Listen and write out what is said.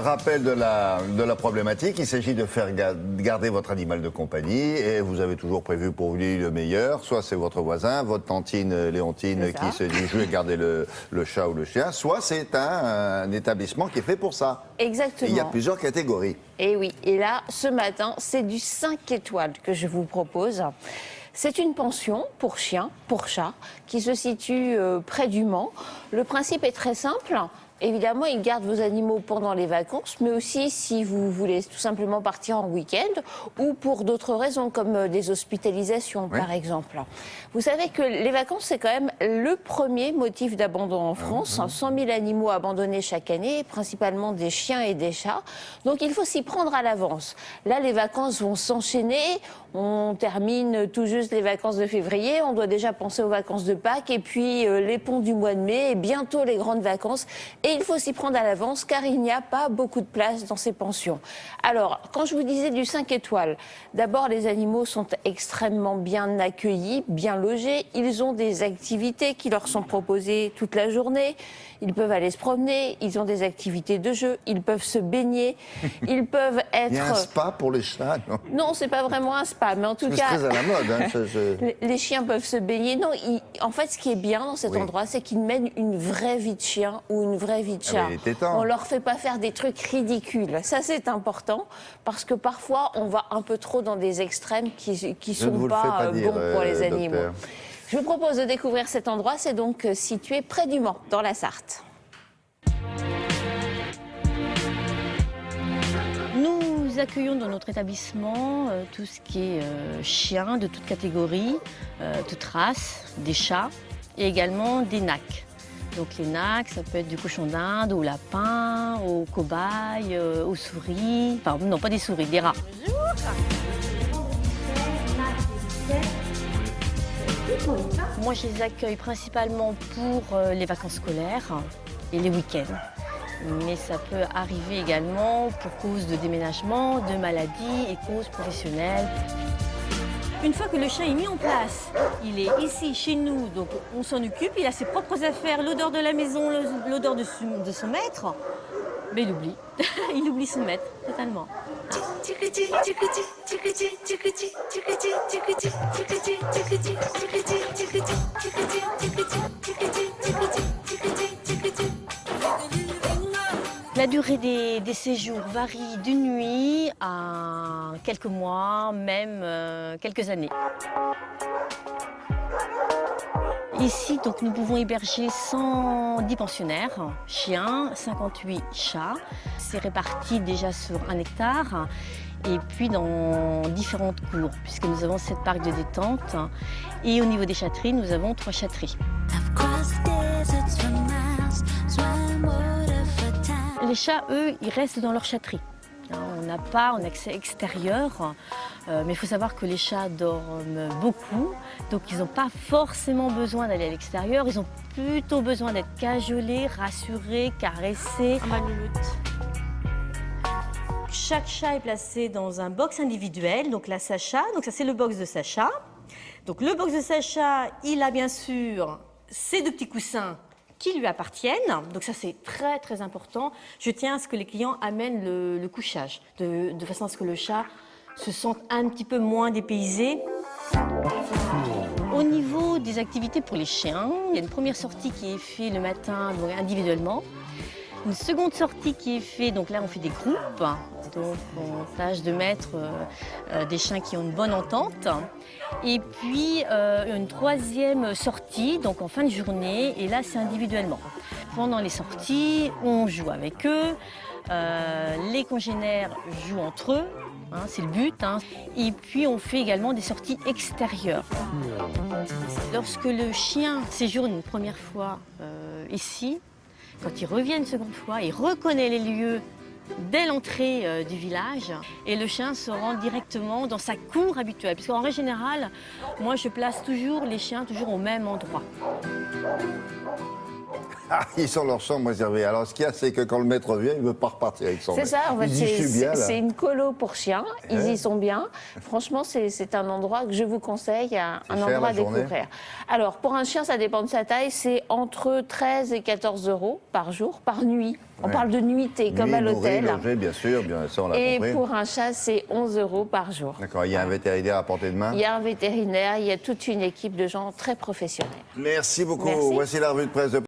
rappel de la problématique. Il s'agit de faire garder votre animal de compagnie et vous avez toujours prévu pour lui le meilleur. Soit c'est votre voisin, votre tantine Léontine qui se dit je vais garder le chat ou le chien, soit c'est un établissement qui est fait pour ça. Exactement. Et il y a plusieurs catégories. Et oui, et là, ce matin, c'est du 5 étoiles que je vous propose. C'est une pension pour chiens, pour chats, qui se situe près du Mans. Le principe est très simple. Évidemment, ils gardent vos animaux pendant les vacances, mais aussi si vous voulez tout simplement partir en week-end ou pour d'autres raisons, comme des hospitalisations, par exemple. Vous savez que les vacances, c'est quand même le premier motif d'abandon en France. 100 000 animaux abandonnés chaque année, principalement des chiens et des chats. Donc, il faut s'y prendre à l'avance. Là, les vacances vont s'enchaîner. On termine tout juste les vacances de février. On doit déjà penser aux vacances de Pâques et puis les ponts du mois de mai et bientôt les grandes vacances. Et il faut s'y prendre à l'avance car il n'y a pas beaucoup de place dans ces pensions. Alors, quand je vous disais du 5 étoiles, d'abord les animaux sont extrêmement bien accueillis, bien logés. Ils ont des activités qui leur sont proposées toute la journée. Ils peuvent aller se promener, ils ont des activités de jeu, ils peuvent se baigner, ils peuvent être... Il y a un spa pour les chats, non? Non, c'est pas vraiment un spa, mais en tout cas... C'est très à la mode. Hein, les chiens peuvent se baigner. Non, en fait, ce qui est bien dans cet endroit, c'est qu'ils mènent une vraie vie de chien ou une vraie vie de chat. On leur fait pas faire des trucs ridicules. Ça, c'est important, parce que parfois, on va un peu trop dans des extrêmes qui sont pas bons pour les animaux. Docteur. Je vous propose de découvrir cet endroit. C'est donc situé près du Mans, dans la Sarthe. Nous accueillons dans notre établissement tout ce qui est chiens de toute catégorie, toute race, des chats et également des nacs. Donc les nacs, ça peut être du cochon d'Inde, au lapin, aux cobayes, aux souris. Enfin non, pas des souris, des rats. Moi, je les accueille principalement pour les vacances scolaires et les week-ends. Mais ça peut arriver également pour cause de déménagement, de maladies et causes professionnelles. Une fois que le chien est mis en place, il est ici, chez nous, donc on s'en occupe, il a ses propres affaires, l'odeur de la maison, l'odeur de son maître, mais il oublie. Il oublie son maître, totalement. La durée des séjours varie d'une nuit à quelques mois, même quelques années. Ici, donc, nous pouvons héberger 110 pensionnaires, chiens, 58 chats. C'est réparti déjà sur 1 hectare et puis dans différentes cours, puisque nous avons 7 parcs de détente. Et au niveau des chatteries, nous avons 3 chatteries. Les chats, eux, ils restent dans leur chatterie. On n'a pas un accès extérieur, mais il faut savoir que les chats dorment beaucoup, donc ils n'ont pas forcément besoin d'aller à l'extérieur, ils ont plutôt besoin d'être cajolés, rassurés, caressés. Chaque chat est placé dans un box individuel, donc la Sacha, donc ça c'est le box de Sacha. Donc le box de Sacha, il a bien sûr ses 2 petits coussins qui lui appartiennent. Donc ça, c'est très, très important. Je tiens à ce que les clients amènent le couchage, de façon à ce que le chat se sente un petit peu moins dépaysé. Au niveau des activités pour les chiens, il y a une première sortie qui est faite le matin, donc individuellement. Une seconde sortie qui est faite, donc là on fait des groupes, donc on tâche de mettre des chiens qui ont une bonne entente. Et puis une troisième sortie, donc en fin de journée, et là c'est individuellement. Pendant les sorties, on joue avec eux, les congénères jouent entre eux, hein, c'est le but. Hein. Et puis on fait également des sorties extérieures. Lorsque le chien séjourne une première fois ici, quand il revient une seconde fois, il reconnaît les lieux dès l'entrée du village et le chien se rend directement dans sa cour habituelle. Parce qu'en règle générale, moi je place toujours les chiens toujours au même endroit. Ah, ils sont leur chambre réservée. Alors, ce qu'il y a, c'est que quand le maître vient, il ne veut pas repartir avec son maître. C'est ça, en fait, Il dit, je suis bien, là. c'est une colo pour chiens. Ils y sont bien. Franchement, c'est un endroit que je vous conseille, un cher, endroit à la journée découvrir. Alors, pour un chien, ça dépend de sa taille, c'est entre 13 et 14 euros par jour, par nuit. On parle de nuitée, comme à l'hôtel. Logé, bien sûr, ça on l'a Et compris. pour un chat, c'est 11 euros par jour. D'accord, il y a un vétérinaire à portée de main. Il y a un vétérinaire, il y a toute une équipe de gens très professionnels. Merci beaucoup. Merci. Voici la revue de presse de